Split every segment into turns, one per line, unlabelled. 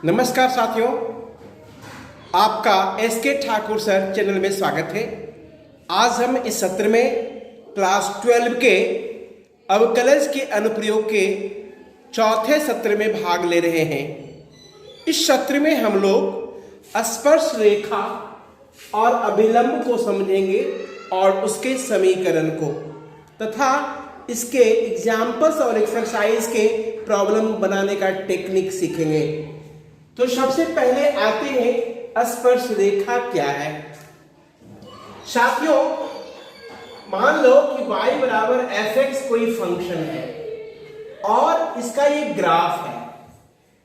नमस्कार साथियों, आपका एसके ठाकुर सर चैनल में स्वागत है। आज हम इस सत्र में क्लास 12 के अवकलज के अनुप्रयोग के चौथे सत्र में भाग ले रहे हैं। इस सत्र में हम लोग स्पर्श रेखा और अभिलंब को समझेंगे और उसके समीकरण को तथा इसके एग्जाम्पल्स और एक्सरसाइज के प्रॉब्लम बनाने का टेक्निक सीखेंगे। तो सबसे पहले आते हैं स्पर्श रेखा क्या है। साथियों, मान लो कि y बराबर fx कोई फंक्शन है और इसका ये ग्राफ है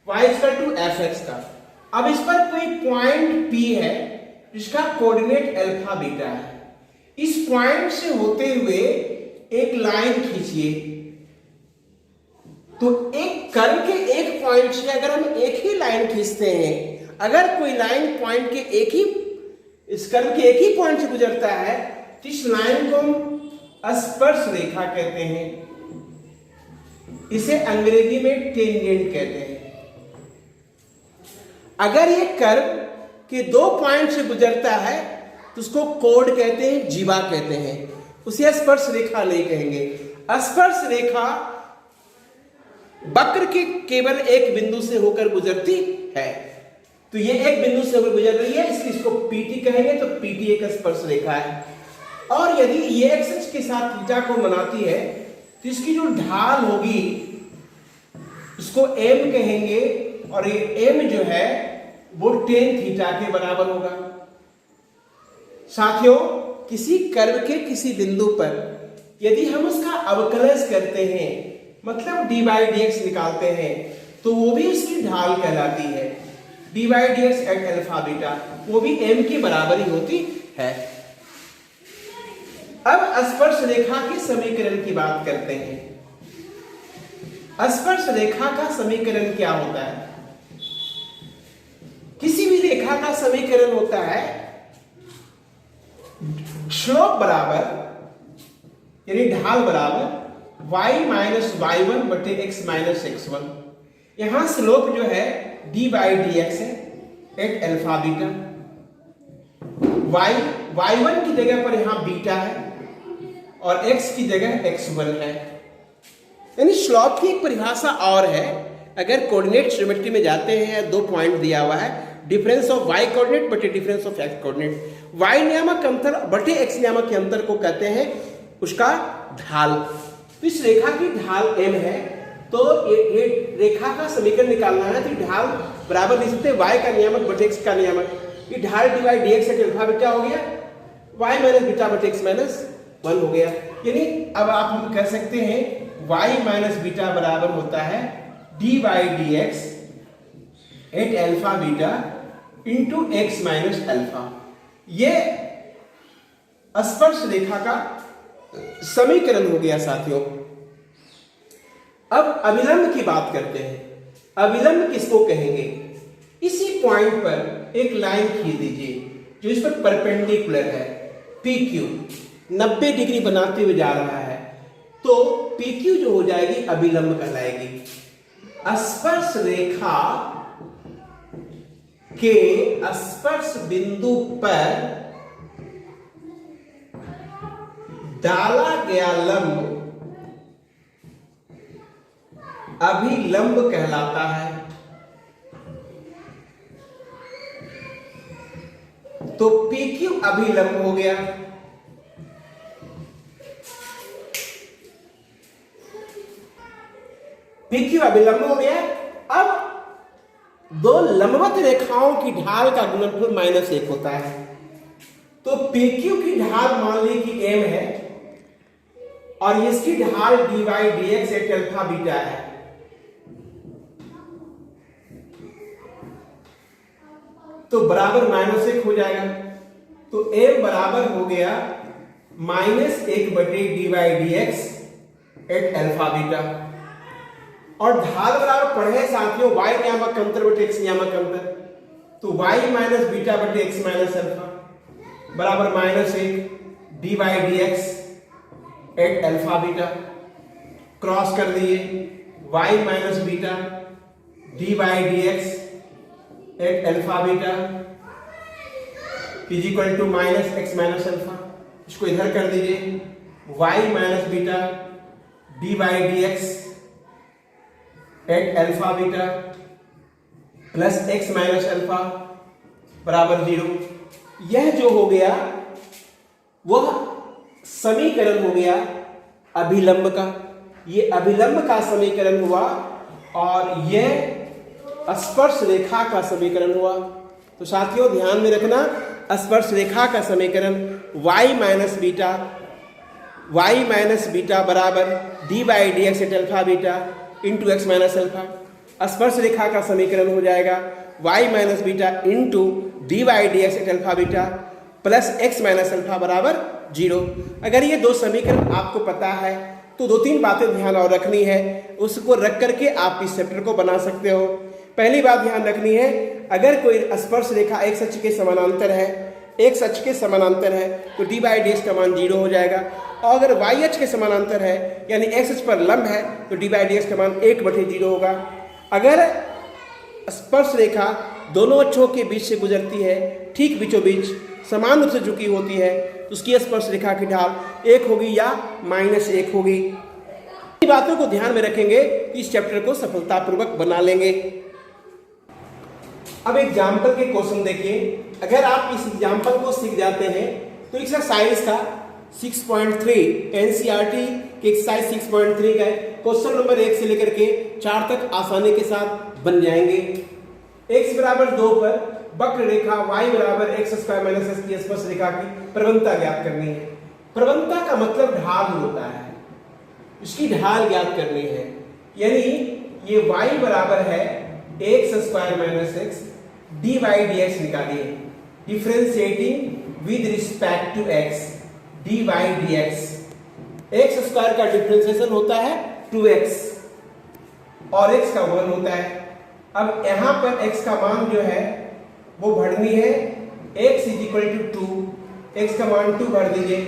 y इक्वल टू fx का। अब इस पर कोई पॉइंट P है जिसका कोऑर्डिनेट अल्फा बीटा है। इस पॉइंट से होते हुए एक लाइन खींचिए। तो एक कर्व के एक पॉइंट से अगर हम एक ही लाइन खींचते हैं, अगर कोई लाइन पॉइंट के एक ही इस कर्व के एक ही पॉइंट से गुजरता है तो इस लाइन को हम स्पर्श रेखा कहते हैं। इसे अंग्रेजी में टेंजेंट कहते हैं। अगर ये कर्व के दो पॉइंट से गुजरता है तो उसको कोड कहते हैं, जीवा कहते हैं। उसे स्पर्श रेखा नहीं कहेंगे। स्पर्श रेखा वक्र के केवल एक बिंदु से होकर गुजरती है। तो ये एक बिंदु से होकर गुजर रही है, इसलिए इसको PT कहेंगे। तो PT एक स्पर्श रेखा है। और यदि ये एक्सिस के साथ थीटा को बनाती है तो इसकी जो ढाल होगी उसको M कहेंगे और ये M जो है वो tan थीटा के बराबर होगा। साथियों, किसी कर्व के किसी बिंदु पर यदि हम उसका अवकलज करते हैं, मतलब dy dx निकालते हैं, तो वो भी उसकी ढाल कहलाती है। dy dx at alpha beta वो भी m के बराबर ही होती है। अब स्पर्श रेखा के समीकरण की बात करते हैं। स्पर्श रेखा का समीकरण क्या होता है? किसी भी रेखा का समीकरण होता है स्लोप बराबर यानी ढाल बराबर y माइनस y1 बटे x माइनस x1। यहां स्लोप जो है dy dx है एट अल्फा बीटा। y1 की जगह पर यहां बीटा है और x की जगह x1 है। यानी स्लोप की एक परिभाषा और है। अगर कोऑर्डिनेट ज्योमेट्री में जाते हैं, दो पॉइंट दिया हुआ है, डिफरेंस ऑफ y कोऑर्डिनेट बटे difference of x coordinate. y नियामक अंतर बटे x नियामक के अंतर को कहते हैं उसका ढाल। तो इस रेखा की ढाल m है। तो ये रेखा का समीकरण निकालना है तो ढाल बराबर लिख सकते हैं y का नियामक बटे x का नियामक। ये ढाल dy dx है अल्फा बीटा हो गया, y माइनस बीटा बटे x माइनस 1 हो गया। यानी अब आप हम कह सकते हैं y माइनस बीटा बराबर होता है dy dx at alpha beta into x minus alpha. ये स्पर्श रेखा का समीकरण हो गया साथियों। अब अभिलंब की बात करते हैं। अभिलंब किसको कहेंगे? इसी पॉइंट पर एक लाइन खींच दीजिए जो इस पर परपेंडिकुलर है। PQ 90 डिग्री बनाते हुए जा रहा है, तो PQ जो हो जाएगी अभिलंब कहलाएगी। स्पर्श रेखा के स्पर्श बिंदु पर डाला गया लंब अभिलंब कहलाता है। तो PQ अभिलंब हो गया। PQ अभिलंब हो गया। अब दो लंबवत रेखाओं की ढाल का गुणनफल -1 होता है। तो PQ की ढाल मान ली कि m है और इसकी ढाल dy dx at alpha beta है। तो बराबर -1 हो जाएगा। तो m बराबर हो गया -1 बटे dy dx at alpha beta. और ढाल बराबर पढ़े साथियों y नियामक अंतर बटे x नियामक अंतर। तो y माइनस बीटा बटे x माइनस अल्फा बराबर -1 dy dx at alpha beta. Cross कर दिए y minus beta dy dx at alpha beta is equal to minus x minus alpha. इसको इधर कर दीजिए, y minus beta d by D x at alpha beta plus x minus alpha बराबर 0। यह जो हो गया वह समीकरण हो गया अभिलंब का। यह अभिलंब का समीकरण हुआ और यह स्पर्श रेखा का समीकरण हुआ। तो साथियों ध्यान में रखना, स्पर्श रेखा का समीकरण y माइनस बीटा बराबर d by D x at alpha beta into x minus alpha. स्पर्श रेखा का समीकरण हो जाएगा y minus beta into d by D x at alpha beta plus x minus alpha बराबर 0। अगर ये दो समीकरण आपको पता है तो दो तीन बातें ध्यान और रखनी है, उसको रख करके आप इस चैप्टर को बना सकते हो। पहली बात ध्यान रखनी है, अगर कोई स्पर्श रेखा एक्स अक्ष के समानांतर है, एक्स अक्ष के समानांतर है तो डी बाई डी एक्स का मान 0 हो जाएगा। और अगर वाई अक्ष के समानांतर है यानी एक्स अक्ष पर लंब है तो डी बाई डी एक्स का मान 1/0 होगा। अगर स्पर्श रेखा दोनों अक्षों के बीच से गुजरती है, ठीक बीचों बीच समान रूप से झुकी होती है, तो उसकी स्पर्श रेखा की ढाल 1 होगी या -1 होगी। इन बातों को ध्यान में रखेंगे कि इस चैप्टर को सफलतापूर्वक बना लेंगे। अब एग्जाम्पल के क्वेश्चन देखिए। अगर आप इस एग्जाम्पल को सीख जाते हैं तो एक्सरसाइज का 6.3 एनसीईआरटी के एक्सरसाइज 6.3 का क्वेश्चन नंबर 1 से लेकर के 4 तक आसानी के साथ बन जाएंगे। x बराबर 2 पर वक्र रेखा y बराबर एक्स स्क्वायर माइनस एस की स्पर्श रेखा की प्रवणता ज्ञात करनी है। प्रवणता का मतलब ढाल होता है, इसकी ढाल ज्ञात करनी है। यानी ये y बराबर है X square minus X D by D X निकालिए, differentiating with respect to x D by D X square का डिफ्रेंशिएशन होता है 2x और x का 1 होता है। अब यहां पर x का मान जो है वो भरनी है, x is equal to 2, x का मान 2 भर दीजिए,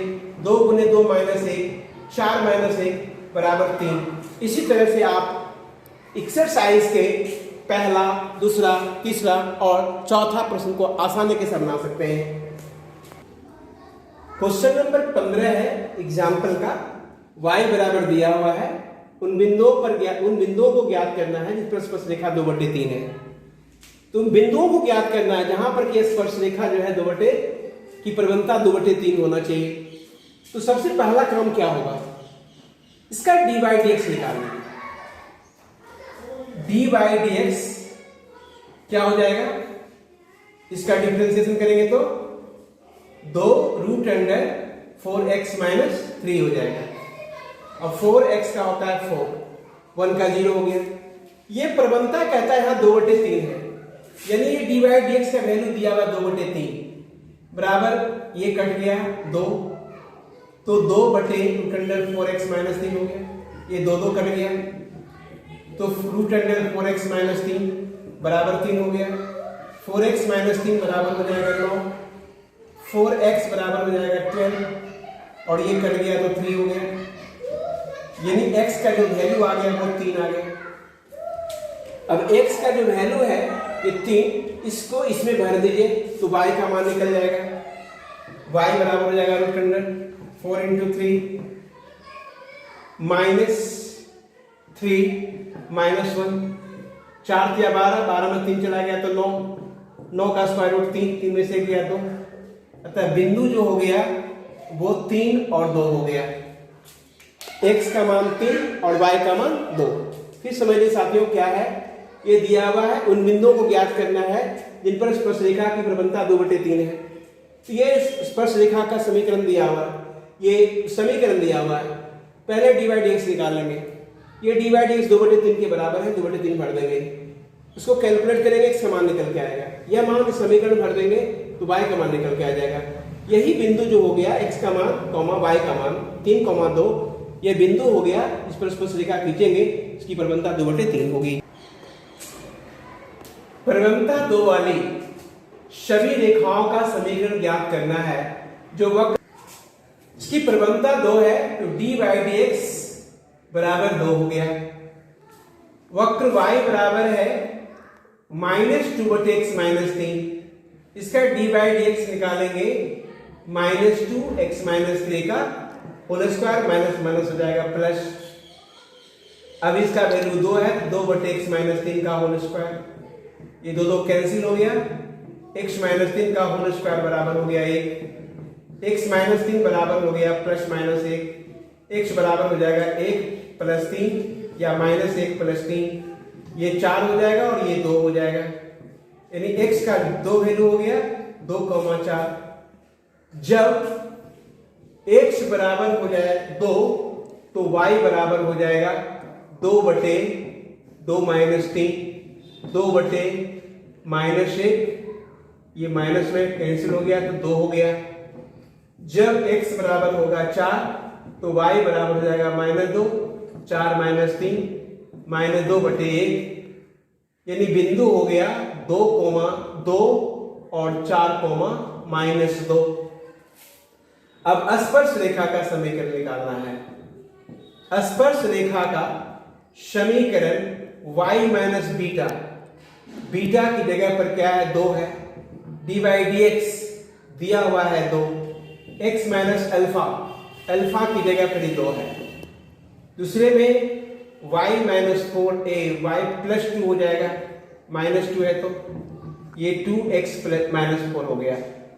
2 गुने 2 -1, 4 -1 बराबर 3। इसी तरह से आप एक्सरसाइज के पहला, दूसरा, तीसरा और चौथा प्रश्न को आसानी के साथ बना सकते हैं। क्वेश्चन नंबर 15 है एग्जाम्पल का। y बराबर दिया हुआ है, उन बिंदुओं को ज्ञात करना है जिस पर स्पर्श रेखा 2/3 है। तो उन बिंदुओं को ज्ञात करना है जहां पर कि स्पर्श रेखा जो है 2 की प्रवणता 2/3 होना चाहिए। तो सबसे पहला काम क्या होगा, इसका डी बाई डी एक्स निकालना। डी बाई डी एक्स क्या हो जाएगा, इसका डिफरेंशिएशन करेंगे तो 2√4x - 3 हो जाएगा। अब 4x का होता है 4, 1 का 0 हो गया। ये प्रवणता कहता है यहाँ 2/3 है, यानी ये डी बाई डी एक्स का वैल्यू दिया हुआ 2/3 बराबर ये कट गया 2, तो 2/√4x - 3 हो गया। ये 2 कट गया तो √4x - 3 बराबर 3 हो गया। 4x - 3 बराबर हो जाएगा 9, 4x बराबर हो जाएगा 12 और ये कट गया तो 3 हो गया। यानी x का जो वैल्यू आ गया वो 3 आ गया। अब x का जो वैल्यू है ये 3, इसको इसमें भर दीजिए तो y का मान निकल जाएगा। y बराबर हो जाएगा √4 × 3 -3 -1, 4 × 12, 12 में 3 चला गया तो 9, 9 का स्क्वायर रूट 3, 3 में से गया 2। अतः बिंदु जो हो गया वो 3 और 2 हो गया। x का मान 3 और y का मान 2। फिर समझिए साथियों क्या है, ये दिया हुआ है उन बिंदुओं को ज्ञात करना है जिन पर स्पर्श रेखा की प्रवणता 2/3 है। तो ये स्पर्श रेखा का समीकरण दिया हुआ है, ये समीकरण दिया हुआ है। पहले डी बाई डी एक्स निकाल लेंगे। ये डी बाई डी एक्स 2/3 के बराबर है, 2/3 भर देंगे, उसको कैलकुलेट करेंगे, x का मान निकल के आएगा। यह मान समीकरण भर देंगे तो y का मान निकल के आ जाएगा। यही बिंदु जो हो गया x का मान y का मान 3, 2, यह बिंदु हो गया इस पर स्पर्श रेखा खींचेंगे, इसकी प्रवणता 2/3 होगी। प्रवणता 2 वाली सभी रेखाओं का समीकरण ज्ञात करना है। जो वक्र इसकी प्रवणता 2 है तो डी बाई डी एक्स बराबर 2 हो गया। वक्र y बराबर है -2/x-3, इसका d/dx निकालेंगे -2x-3 का होल स्क्वायर, माइनस हो जाएगा प्लस। अब इसका वैल्यू 2 है, 2/x-3 का होल स्क्वायर, ये दो कैंसिल हो गया, x-3 का होल स्क्वायर बराबर हो गया 1, x-3 बराबर हो गया +-1, x बराबर हो जाएगा 1 + 3 या -1 + 3, ये 4 हो जाएगा और ये 2 हो जाएगा, यानी x का 2 वैल्यू हो गया 2,4। जब x बराबर हो जाए 2 तो y बराबर हो जाएगा 2/2 -3, 2/-1, ये माइनस में कैंसिल हो गया तो 2 हो गया। जब x बराबर होगा 4 तो y बराबर हो जाएगा -2, 4 - 3 -2/1, यानी बिंदु हो गया 2,2 और 4,-2। अब स्पर्श रेखा का समीकरण निकालना है। स्पर्श रेखा का समीकरण y - बीटा, बीटा की जगह पर क्या है 2 है, d/dx दिया हुआ है 2, x - अल्फा, अल्फा की जगह पर ही 2 है। दूसरे में y - 4a, y +2 हो जाएगा, -2 है तो ये 2x - 4 हो गया।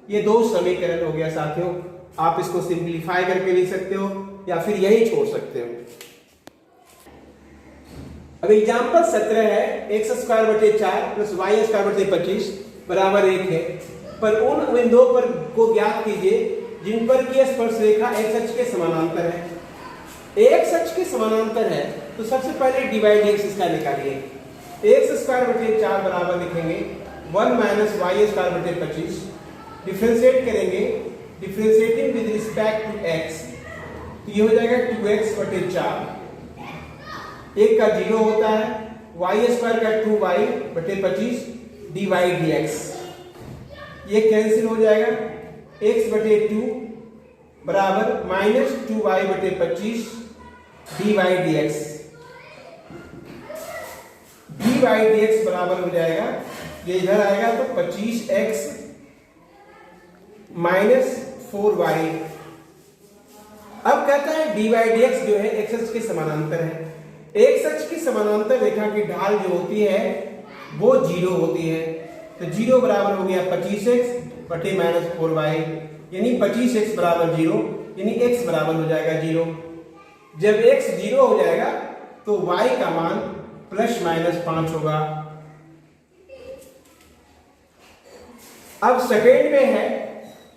ये 2 समीकरण हो गया साथियों। आप इसको सिंप्लीफाई करके लिख सकते हो या फिर यही छोड़ सकते हो। अब एग्जाम्पल 17 है, x²/4 + y²/25 बराबर 1 है, पर उन बिंदुओं पर को ज्ञात कीजिए जिन पर की स्पर्श रेखा x अक्ष के समानांतर है। x अक्ष के समानांतर है तो सबसे पहले d/dx इसका निकालिए। x²/4 बराबर लिखेंगे 1 - y²/25, डिफरेंशिएट करेंगे, differentiating with respect to x, तो ये हो जाएगा 2x/4, 1 का 0 होता है, y² का 2y/25 d/dx, ये कैंसिल हो जाएगा, x/2 बराबर -2y/25 d/dx, d/dx बराबर हो जाएगा, ये इधर आएगा तो 25x - 4y। अब कहता है d/dx जो है x अक्ष के समानांतर है। x अक्ष की समानांतर रेखा की ढाल जो होती है वो 0 होती है, तो 0 बराबर हो गया 25x बटे -4y, यानी 25x बराबर 0, यानी x बराबर हो जाएगा 0। जब x 0 हो जाएगा तो y का मान +-5 होगा। अब सेकेंड में है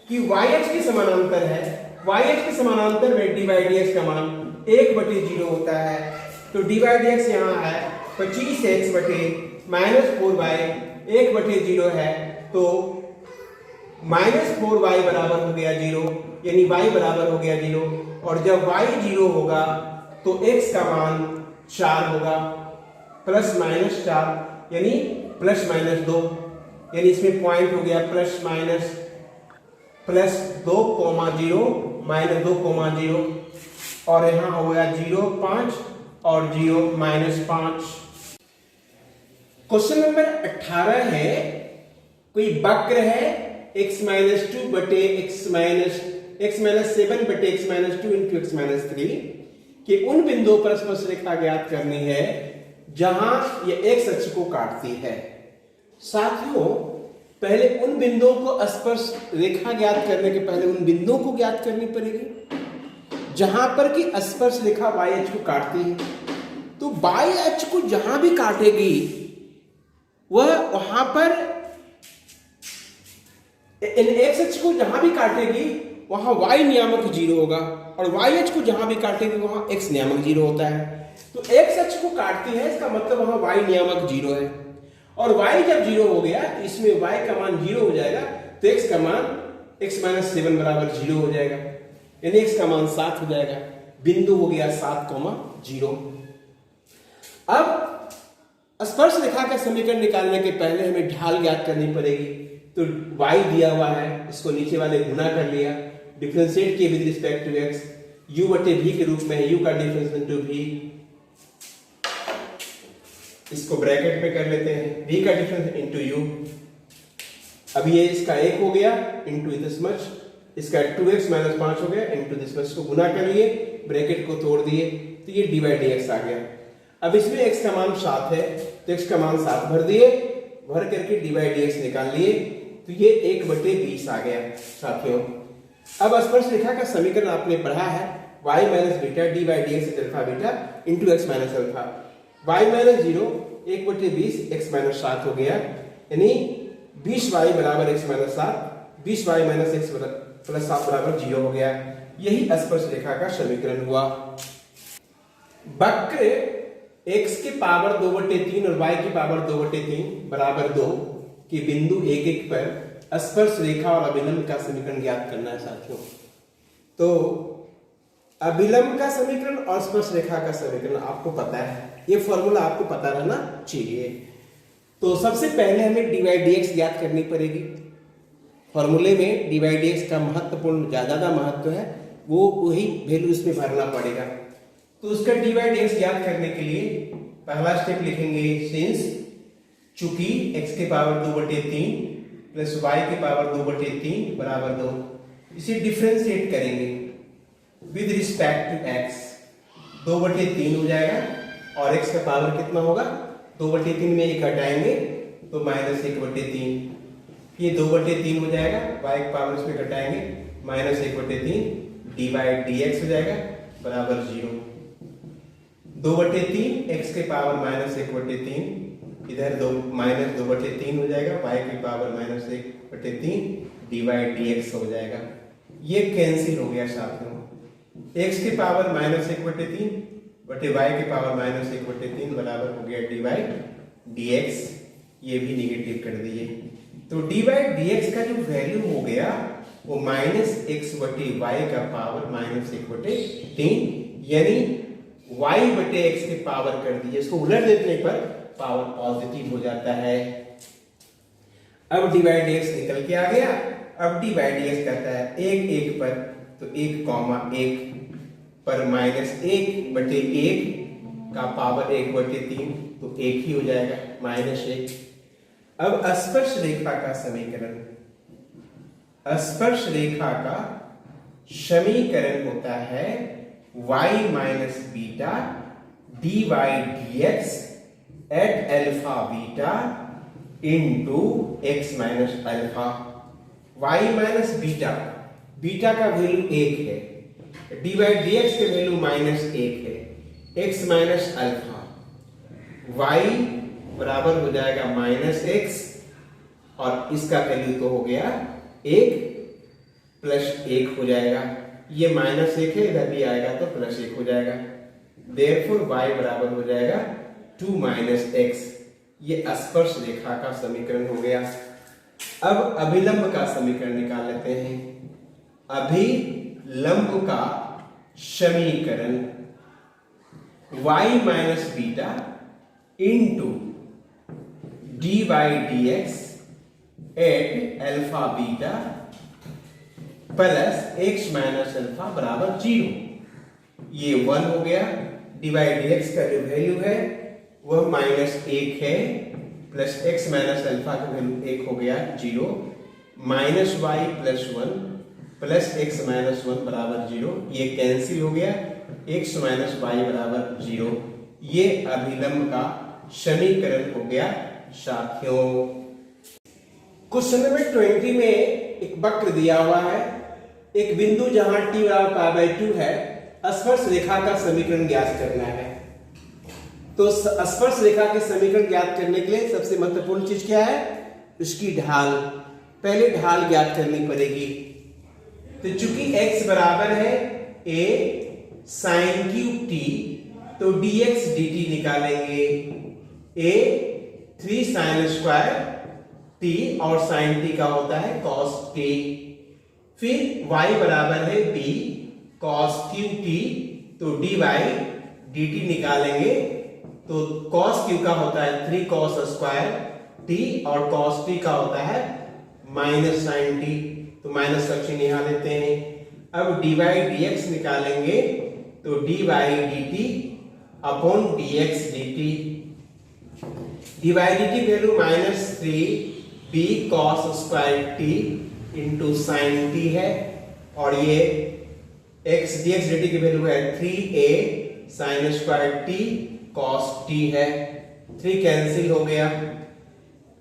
कि y अक्ष के समानांतर है, y अक्ष के समानांतर में d/dx का मान 1/0 होता है, तो d/dx यहाँ है 25x बटे -4y, 1/0 है तो -4y बराबर हो गया 0, यानी y बराबर हो गया 0, और जब y 0 होगा तो x का मान 4 होगा, +-4 यानी +-2, यानी इसमें पॉइंट हो गया +-2,0 -2,0, और यहां हो गया 0 5 और 0 -5। क्वेश्चन नंबर 18 है, कोई वक्र है x - 2 बटे x - 7 बटे x - 2 इंटू x - 3 कि उन बिंदुओं पर स्पर्श रेखा ज्ञात करनी है जहां ये x अक्ष को काटती है। साथियों, पहले उन बिंदुओं को स्पर्श रेखा ज्ञात करने के पहले उन बिंदुओं को ज्ञात करनी पड़ेगी जहां पर कि स्पर्श रेखा y अक्ष को काटती है। तो y अक्ष को जहां भी काटेगी वह वहां पर x अक्ष को जहां भी काटेगी वहां y नियामक 0 होगा, और y अक्ष को जहां भी काटेगी वहां x नियामक 0 होता है। तो x अक्ष को काटती है, इसका मतलब वहां y नियामक 0 है, और y जब 0 हो गया तो इसमें y का मान 0 हो जाएगा, तो x का मान x - 7 बराबर 0 हो जाएगा, यानी x का मान 7 हो जाएगा। बिंदु हो गया 7,0। अब स्पर्श रेखा का समीकरण निकालने के पहले हमें ढाल ज्ञात करनी पड़ेगी। तो y दिया हुआ है, इसको नीचे वाले गुना कर लिया, डिफरेंशिएट किए with respect to x, u/v के रूप में है, u का डिफरेंस इनटू v, इसको ब्रैकेट में कर लेते हैं, v का डिफरेंस इनटू u। अब ये इसका 1 हो गया इनटू दिस मच, इसका 2x माइनस 5 हो गया इनटू दिस मच, को गुना कर लिए, ब्रैकेट को तोड़ दिए, तो ये dy dx आ गया। अब इसमें x का मान 7 है तो x का मान 7 भर दिए, भर करके dy dx निकाल लिए, तो ये 1/20 आ गया साथियों। अब स्पर्श रेखा का समीकरण आपने पढ़ा है y minus beta dy dx alpha beta into x minus alpha. y minus 0 1/20 x minus 7 हो गया, यानी 20y बराबर x minus 7, 20y minus x plus 7 बराबर 0 हो गया। यही स्पर्श रेखा का समीकरण हुआ। वक्र x की पावर 2/3 और y की पावर 2/3 बराबर 2 कि बिंदु 1 1 पर स्पर्श रेखा और अभिलंब का समीकरण ज्ञात करना है साथियों। तो अभिलंब का समीकरण और स्पर्श रेखा का समीकरण आपको पता है, ये फॉर्मूला आपको पता रहना चाहिए। तो सबसे पहले हमें dy dx ज्ञात करनी पड़ेगी। फॉर्मूले में dy dx का महत्वपूर्ण ज्यादा महत्व है, वो वही वैल्यू इसमें भरना पड़ेगा। तो उसका dy dx ज्ञात करने के लिए पहला स्टेप लिखेंगे, सिंस चूंकि x के पावर 2/3 प्लस y के पावर 2/3 बराबर 2, इसे डिफरेंशिएट करेंगे विद रिस्पेक्ट टू x, 2/3 हो जाएगा और x का पावर कितना होगा, 2/3 में 1 घटाएंगे तो माइनस 1/3, ये 2/3 हो जाएगा, y का पावर इसमें घटाएंगे माइनस 1/3, dy dx हो जाएगा बराबर 0, 2/3 x के पावर माइनस 1/3, इधर माइनस 2/3 हो जाएगा, y की पावर माइनस 1/3, dy dx हो जाएगा। ये कैंसिल हो गया साथियों, x की पावर माइनस 1/3 बटे y की पावर माइनस 1/3 बराबर हो गया dy dx, ये भी निगेटिव कर दिए। तो dy dx का जो वैल्यू हो गया वो माइनस x बटे y का पावर माइनस 1/3, यानी y बटे x के पावर कर दीजिए, इसको उलट देने पर पावर पॉजिटिव हो जाता है। अब dy dx निकल के आ गया। अब dy dx कहता है 1 1 पर, तो 1,1 पर माइनस 1/1 का पावर 1/3, तो 1 ही हो जाएगा -1। अब स्पर्श रेखा का समीकरण, स्पर्श रेखा का समीकरण होता है y minus beta dy dx at alpha beta into x minus alpha. y minus beta, beta का वैल्यू 1 है, dy dx के वैल्यू -1 है, x माइनस अल्फा, y बराबर हो जाएगा -x और इसका वैल्यू तो हो गया 1 प्लस 1 हो जाएगा, ये -1 है, इधर भी आएगा तो +1 हो जाएगा, देयरफॉर y बराबर हो जाएगा 2 - x। ये स्पर्श रेखा का समीकरण हो गया। अब अभिलंब का समीकरण निकाल लेते हैं। अभिलंब का समीकरण y minus beta into dy dx at alpha beta plus x minus alpha बराबर 0, ये 1 हो गया। dy dx का जो वैल्यू है वह -1 है, प्लस x माइनस अल्फा का वैल्यू 1 हो गया 0, -y plus 1 plus x minus 1 बराबर 0, ये कैंसिल हो गया, x माइनस y बराबर 0। ये अभिलंब का समीकरण हो गया साथियों। क्वेश्चन नंबर 20 में एक वक्र दिया हुआ है, एक बिंदु जहां t बराबर π/2 है, स्पर्श रेखा का समीकरण ज्ञात करना है। तो स्पर्श रेखा के समीकरण ज्ञात करने के लिए सबसे महत्वपूर्ण चीज क्या है, उसकी ढाल। पहले ढाल ज्ञात करनी पड़ेगी। तो चूंकि x बराबर है a sin क्यूब t, तो dx dt निकालेंगे, a 3 sin स्क्वायर t और sin t का होता है cos t। फिर y बराबर है b cos क्यूब t, तो dy dt निकालेंगे, तो cos q का होता है 3 cos स्क्वायर t और cos t का होता है माइनस sin t, तो माइनस का चिन्ह यहां लेते हैं। अब dy dx निकालेंगे, तो dy dt upon dx dt, D by D T value -3b cos square t into sine t है, और ये x dx dt की वैल्यू है 3a sin square t cos t है। 3 कैंसिल हो गया,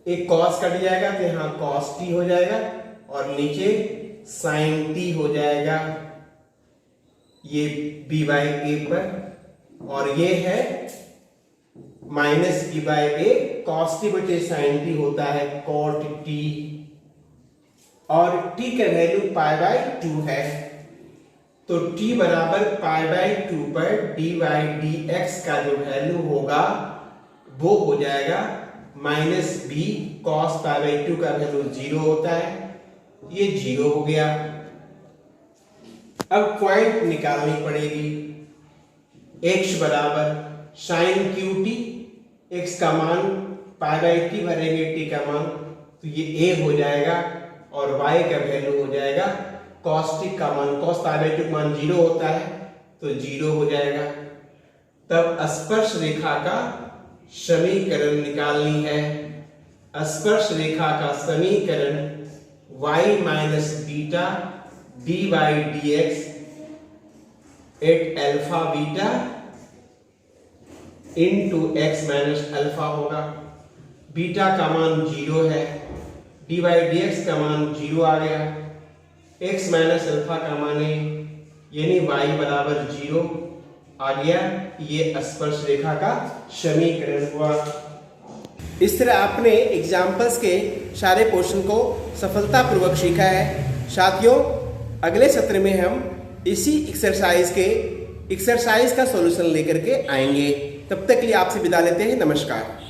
एक cos कट जाएगा तो यहाँ cos t हो जाएगा और नीचे sin t हो जाएगा ये b बाई a पर, और ये है minus b by a cos t बटे sin t होता है cot t, और t का वैल्यू पाई बाई 2 है, तो t बराबर पाई बाई 2 पर dy dx का जो वैल्यू होगा वो हो जाएगा minus b cos pi by 2 का वैल्यू 0 होता है, ये 0 हो गया। अब पॉइंट निकालनी पड़ेगी। x बराबर साइन QT, x का मान पाई बाई t भरेंगे t का मान, तो ये a हो जाएगा, और y का वैल्यू हो जाएगा cos t का मान, cos पाई बाई 2 का मान 0 होता है तो 0 हो जाएगा। तब स्पर्श रेखा का समीकरण निकालनी है। स्पर्श रेखा का समीकरण y minus beta dy dx at alpha beta into x minus alpha होगा। बीटा का मान 0 है, dy dx का मान 0 आ गया, x माइनस अल्फा का मान है यानी y बराबर 0 आ गया। ये स्पर्श रेखा का समीकरण हुआ। इस तरह आपने एग्जाम्पल्स के सारे पोर्शन को सफलतापूर्वक सीखा है। साथियों, अगले सत्र में हम इसी एक्सरसाइज का सॉल्यूशन लेकर के आएंगे। तब तक के लिए आपसे विदा लेते हैं। नमस्कार।